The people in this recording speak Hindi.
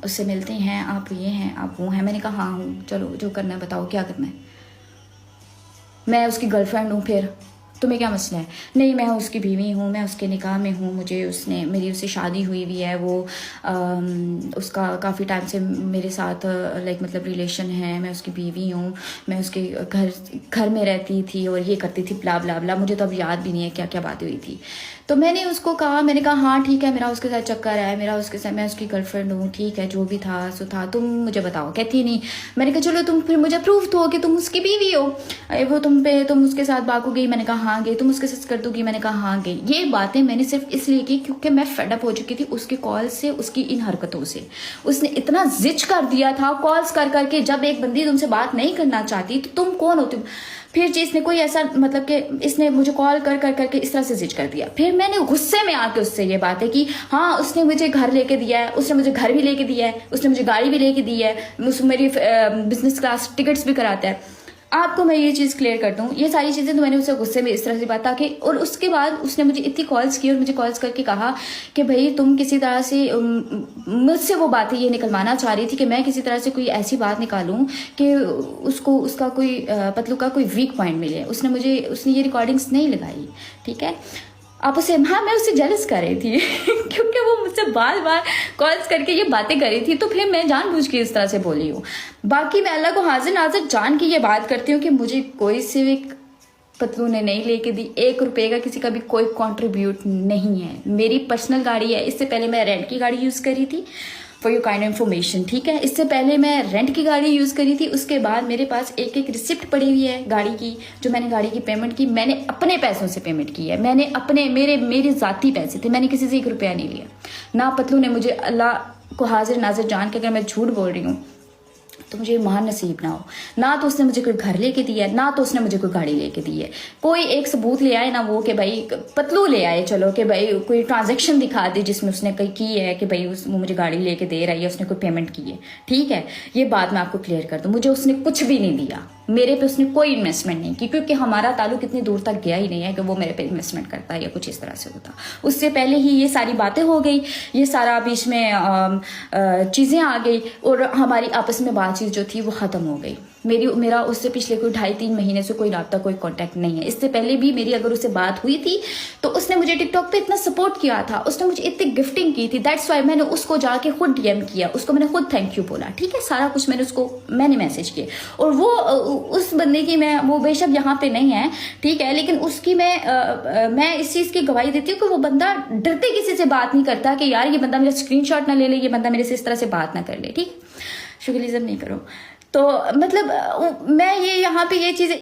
उससे मिलते हैं, आप ये हैं, आप वो हैं। मैंने कहा हाँ हूँ, चलो जो करना है बताओ, क्या करना है। मैं उसकी गर्लफ्रेंड हूँ, फिर तुम्हें क्या मसला है? नहीं, मैं उसकी बीवी हूँ, मैं उसके निकाह में हूँ, मुझे उसने मेरी उससे शादी हुई हुई है, वो उसका काफ़ी टाइम से मेरे साथ लाइक मतलब रिलेशन है, मैं उसकी बीवी हूँ, मैं उसके घर में रहती थी और ये करती थी, ब्ला ब्ला ब्ला। मुझे तो अब याद भी नहीं है क्या क्या बातें हुई थी। तो मैंने उसको कहा, मैंने कहा हाँ ठीक है, मेरा उसके साथ चक्कर है, मेरा उसके साथ, मैं उसकी गर्लफ्रेंड हूँ, ठीक है जो भी था सो था, तुम मुझे बताओ। कहती नहीं। मैंने कहा चलो तुम फिर मुझे प्रूफ दो कि तुम उसकी बीवी हो। वो तुम उसके साथ बाकू गई? मैंने कहा हाँ गई। तुम उसके साथ कर दोगी? मैंने कहा हाँ गई। ये बातें मैंने सिर्फ इसलिए की क्योंकि मैं फेडअप हो चुकी थी उसकी कॉल से, उसकी इन हरकतों से। उसने इतना जिच कर दिया था कॉल्स कर करके। जब एक बंदी तुमसे बात नहीं करना चाहती तो तुम कौन होती हो? फिर जी इसने कोई ऐसा मतलब कि इसने मुझे कॉल कर कर करके इस तरह से जिच कर दिया। फिर मैंने गुस्से में आके उससे ये बात है कि हाँ उसने मुझे घर लेके दिया है, उसने मुझे घर भी लेके दिया है, उसने मुझे गाड़ी भी लेके दी है, मेरी बिजनेस क्लास टिकट्स भी कराता है। आपको मैं ये चीज़ क्लियर कर दूं, ये सारी चीज़ें तो मैंने उससे गुस्से में इस तरह से बात आके। और उसके बाद उसने मुझे इतनी कॉल्स की और मुझे कॉल्स करके कहा कि भाई तुम किसी तरह से मुझसे वो बातें ये निकलवाना चाह रही थी कि मैं किसी तरह से कोई ऐसी बात निकालूं कि उसको उसका कोई पतलू का कोई वीक पॉइंट मिले। उसने ये रिकॉर्डिंग्स नहीं लगाई, ठीक है। आप उसे, हाँ मैं उससे जेलस कर रही थी क्योंकि वो मुझसे बार बार कॉल्स करके ये बातें कर रही थी, तो फिर मैं जानबूझ के इस तरह से बोली हूँ। बाकी मैं अल्लाह को हाजिर नाजिर जान के ये बात करती हूँ कि मुझे कोई सिविक पतलू ने नहीं लेके दी, 1 रुपए का किसी का भी कोई कंट्रीब्यूट नहीं है। मेरी पर्सनल गाड़ी है, इससे पहले मैं रेंट की गाड़ी यूज़ करी थी, फॉर यू काइंड इन्फॉर्मेशन, ठीक है। इससे पहले मैं रेंट की गाड़ी यूज़ करी थी, उसके बाद मेरे पास एक एक रिसिप्ट पड़ी हुई है गाड़ी की, जो मैंने गाड़ी की पेमेंट की, मैंने अपने पैसों से पेमेंट की है। मैंने अपने मेरे ज़ाती पैसे थे, मैंने किसी से 1 रुपया नहीं लिया। ना पतलू ने मुझे, अल्लाह को हाजिर नाजिर जान के अगर मैं झूठ बोल रही हूँ तो मुझे महान नसीब ना हो। ना तो उसने मुझे कोई घर लेके दिया है, ना तो उसने मुझे कोई गाड़ी लेके दी है। कोई एक सबूत ले आए ना, वो कि भाई पतलू ले आए, चलो कि भाई कोई ट्रांजैक्शन दिखा दे जिसमें उसने कहीं की है कि भाई वो मुझे गाड़ी लेके दे रहा है, उसने कोई पेमेंट की है, ठीक है। ये बात मैं आपको क्लियर कर दूं, मुझे उसने कुछ भी नहीं दिया, मेरे पे उसने कोई इन्वेस्टमेंट नहीं की, क्योंकि हमारा ताल्लुक इतनी दूर तक गया ही नहीं है कि वो मेरे पे इन्वेस्टमेंट करता है या कुछ इस तरह से होता। उससे पहले ही ये सारी बातें हो गई, ये सारा बीच में चीज़ें आ गई और हमारी आपस में बातचीत जो थी वो ख़त्म हो गई। मेरा उससे पिछले कोई 2.5-3 महीने से कोई रब्ता, कोई कांटेक्ट नहीं है। इससे पहले भी मेरी अगर उससे बात हुई थी तो उसने मुझे टिकटॉक पे इतना सपोर्ट किया था, उसने मुझे इतनी गिफ्टिंग की थी, दैट्स वाई मैंने उसको जाके खुद डीएम किया, उसको मैंने खुद थैंक यू बोला, ठीक है। सारा कुछ मैंने मैसेज किए। और वो उस बंदे की वो बेशक यहाँ पे नहीं है, ठीक है, लेकिन उसकी मैं इस चीज़ की गवाही देती हूँ कि वो बंदा डरते किसी से बात नहीं करता कि यार ये बंदा मेरा स्क्रीनशॉट ना ले ले, ये बंदा मेरे से इस तरह से बात ना कर ले, ठीक। शुक्रिया नहीं करो तो मतलब मैं ये यहाँ पे ये चीज़